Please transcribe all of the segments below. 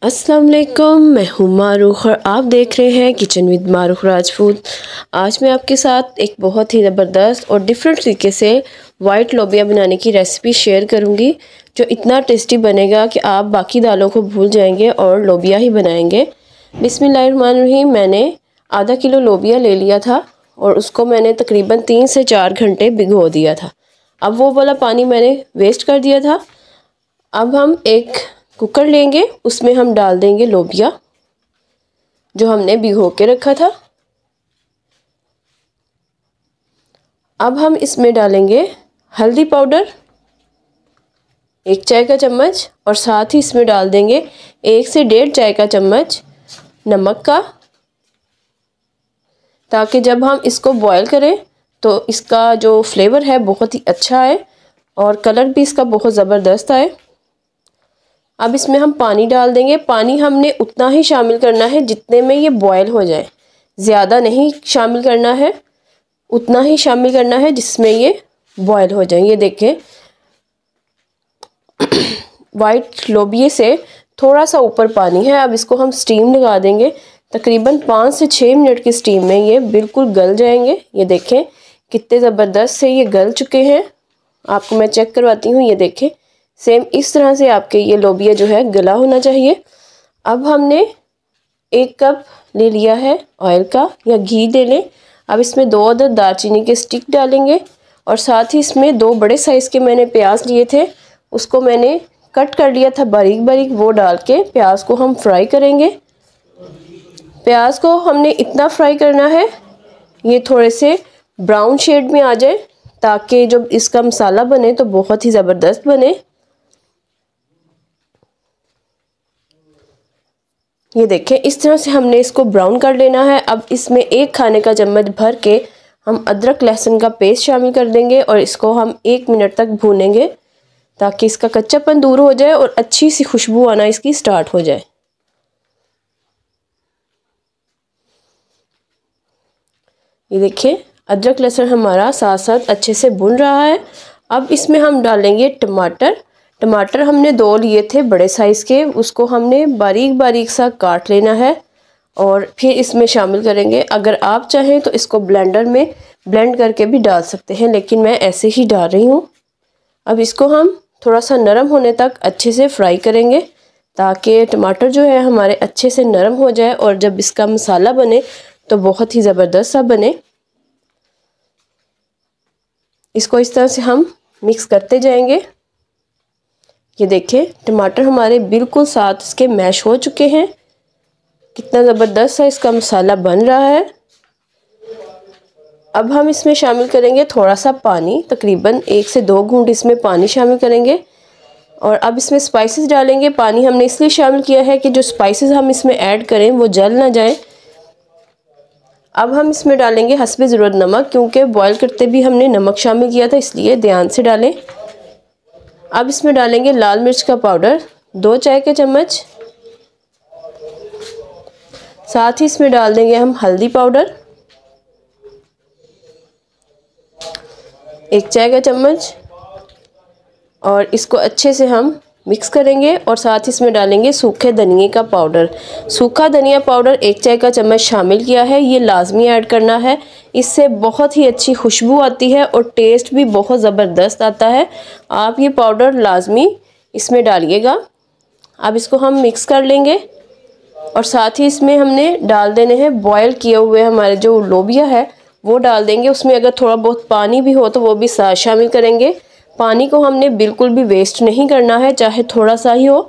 अस्सलाम वालेकुम, मैं हूँ मारूख और आप देख रहे हैं किचन विद मारूख राजपूत। आज मैं आपके साथ एक बहुत ही ज़बरदस्त और डिफरेंट तरीके से वाइट लोबिया बनाने की रेसिपी शेयर करूँगी, जो इतना टेस्टी बनेगा कि आप बाकी दालों को भूल जाएंगे और लोबिया ही बनाएंगे। बिस्मिल्लाहिर्रहमानिर्रहीम। मैंने आधा किलो लोबिया ले लिया था और उसको मैंने तकरीबन 3 से 4 घंटे भिगो दिया था। अब वो वाला पानी मैंने वेस्ट कर दिया था। अब हम एक कुकर लेंगे, उसमें हम डाल देंगे लोबिया जो हमने भिगो के रखा था। अब हम इसमें डालेंगे हल्दी पाउडर 1 चाय का चम्मच और साथ ही इसमें डाल देंगे 1 से 1.5 चाय का चम्मच नमक का, ताकि जब हम इसको बॉईल करें तो इसका जो फ्लेवर है बहुत ही अच्छा आए और कलर भी इसका बहुत ज़बरदस्त आए। अब इसमें हम पानी डाल देंगे। पानी हमने उतना ही शामिल करना है जितने में ये बॉयल हो जाए, ज़्यादा नहीं शामिल करना है, उतना ही शामिल करना है जिसमें ये बॉयल हो जाए। ये देखें, वाइट लोबिये से थोड़ा सा ऊपर पानी है। अब इसको हम स्टीम लगा देंगे। तकरीबन 5 से 6 मिनट की स्टीम में ये बिल्कुल गल जाएंगे। ये देखें कितने ज़बरदस्त से ये गल चुके हैं। आपको मैं चेक करवाती हूँ। ये देखें, सेम इस तरह से आपके ये लोबिया जो है गला होना चाहिए। अब हमने 1 कप ले लिया है ऑयल का या घी ले लें। अब इसमें 2 अदद दालचीनी के स्टिक डालेंगे और साथ ही इसमें 2 बड़े साइज़ के मैंने प्याज लिए थे, उसको मैंने कट कर लिया था बारीक बारीक। वो डाल के प्याज को हम फ्राई करेंगे। प्याज को हमने इतना फ्राई करना है ये थोड़े से ब्राउन शेड में आ जाए, ताकि जब इसका मसाला बने तो बहुत ही ज़बरदस्त बने। ये देखें, इस तरह से हमने इसको ब्राउन कर लेना है। अब इसमें 1 खाने का चम्मच भर के हम अदरक लहसुन का पेस्ट शामिल कर देंगे और इसको हम 1 मिनट तक भूनेंगे, ताकि इसका कच्चापन दूर हो जाए और अच्छी सी खुशबू आना इसकी स्टार्ट हो जाए। ये देखिए, अदरक लहसुन हमारा साथ साथ अच्छे से भुन रहा है। अब इसमें हम डालेंगे टमाटर। टमाटर हमने 2 लिए थे बड़े साइज़ के, उसको हमने बारीक बारीक सा काट लेना है और फिर इसमें शामिल करेंगे। अगर आप चाहें तो इसको ब्लेंडर में ब्लेंड करके भी डाल सकते हैं, लेकिन मैं ऐसे ही डाल रही हूँ। अब इसको हम थोड़ा सा नरम होने तक अच्छे से फ्राई करेंगे, ताकि टमाटर जो है हमारे अच्छे से नरम हो जाए और जब इसका मसाला बने तो बहुत ही ज़बरदस्त सा बने। इसको इस तरह से हम मिक्स करते जाएंगे। ये देखिए, टमाटर हमारे बिल्कुल साथ इसके मैश हो चुके हैं। कितना ज़बरदस्त सा इसका मसाला बन रहा है। अब हम इसमें शामिल करेंगे थोड़ा सा पानी, तकरीबन 1 से 2 घूंट इसमें पानी शामिल करेंगे और अब इसमें स्पाइसेस डालेंगे। पानी हमने इसलिए शामिल किया है कि जो स्पाइसेस हम इसमें ऐड करें वो जल ना जाए। अब हम इसमें डालेंगे हस्बे ज़रूरत नमक, क्योंकि बॉईल करते भी हमने नमक शामिल किया था, इसलिए ध्यान से डालें। अब इसमें डालेंगे लाल मिर्च का पाउडर 2 चाय के चम्मच, साथ ही इसमें डाल देंगे हम हल्दी पाउडर 1 चाय का चम्मच और इसको अच्छे से हम मिक्स करेंगे और साथ ही इसमें डालेंगे सूखे धनिए का पाउडर। सूखा धनिया पाउडर 1 चाय का चम्मच शामिल किया है, ये लाजमी ऐड करना है। इससे बहुत ही अच्छी खुशबू आती है और टेस्ट भी बहुत ज़बरदस्त आता है। आप ये पाउडर लाजमी इसमें डालिएगा। अब इसको हम मिक्स कर लेंगे और साथ ही इसमें हमने डाल देने हैं बॉयल किए हुए हमारे जो लोबिया है वो डाल देंगे। उसमें अगर थोड़ा बहुत पानी भी हो तो वो भी साथ शामिल करेंगे। पानी को हमने बिल्कुल भी वेस्ट नहीं करना है, चाहे थोड़ा सा ही हो,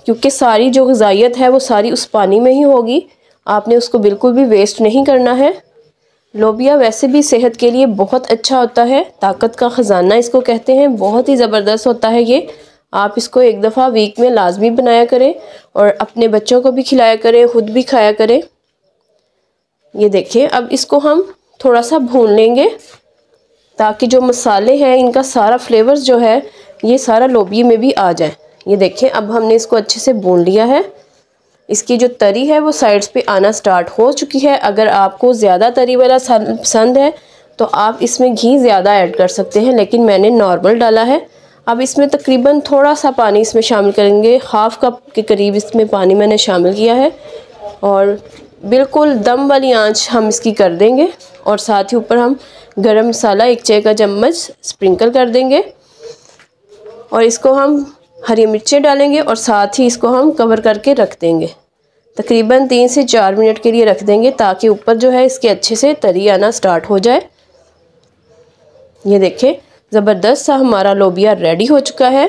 क्योंकि सारी जो ग़िज़ाइयत है वो सारी उस पानी में ही होगी। आपने उसको बिल्कुल भी वेस्ट नहीं करना है। लोबिया वैसे भी सेहत के लिए बहुत अच्छा होता है, ताकत का ख़जाना इसको कहते हैं, बहुत ही ज़बरदस्त होता है ये। आप इसको 1 दफ़ा वीक में लाजमी बनाया करें और अपने बच्चों को भी खिलाया करें, ख़ुद भी खाया करें। ये देखिए, अब इसको हम थोड़ा सा भून लेंगे, ताकि जो मसाले हैं इनका सारा फ्लेवर्स जो है ये सारा लोबिये में भी आ जाए। ये देखें, अब हमने इसको अच्छे से भून लिया है। इसकी जो तरी है वो साइड्स पे आना स्टार्ट हो चुकी है। अगर आपको ज़्यादा तरी वाला पसंद है तो आप इसमें घी ज़्यादा ऐड कर सकते हैं, लेकिन मैंने नॉर्मल डाला है। अब इसमें तकरीबन थोड़ा सा पानी इसमें शामिल करेंगे, हाफ़ कप के करीब इसमें पानी मैंने शामिल किया है और बिल्कुल दम वाली आंच हम इसकी कर देंगे। और साथ ही ऊपर हम गरम मसाला 1 चाय का चम्मच स्प्रिंकल कर देंगे और इसको हम हरी मिर्चें डालेंगे और साथ ही इसको हम कवर करके रख देंगे। तकरीबन 3 से 4 मिनट के लिए रख देंगे ताकि ऊपर जो है इसके अच्छे से तरी आना स्टार्ट हो जाए। ये देखें ज़बरदस्त सा हमारा लोबिया रेडी हो चुका है।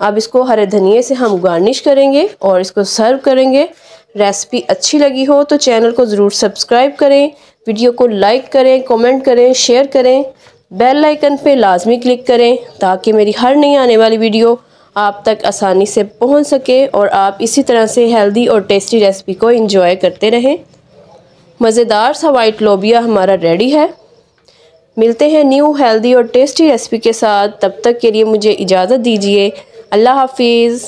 अब इसको हरे धनिए से हम गार्निश करेंगे और इसको सर्व करेंगे। रेसिपी अच्छी लगी हो तो चैनल को ज़रूर सब्सक्राइब करें, वीडियो को लाइक करें, कमेंट करें, शेयर करें, बेल आइकन पे लाजमी क्लिक करें ताकि मेरी हर नई आने वाली वीडियो आप तक आसानी से पहुंच सके और आप इसी तरह से हेल्दी और टेस्टी रेसिपी को एंजॉय करते रहें। मज़ेदार सा वाइट लोबिया हमारा रेडी है। मिलते हैं न्यू हेल्दी और टेस्टी रेसिपी के साथ, तब तक के लिए मुझे इजाज़त दीजिए। अल्लाह हाफिज़।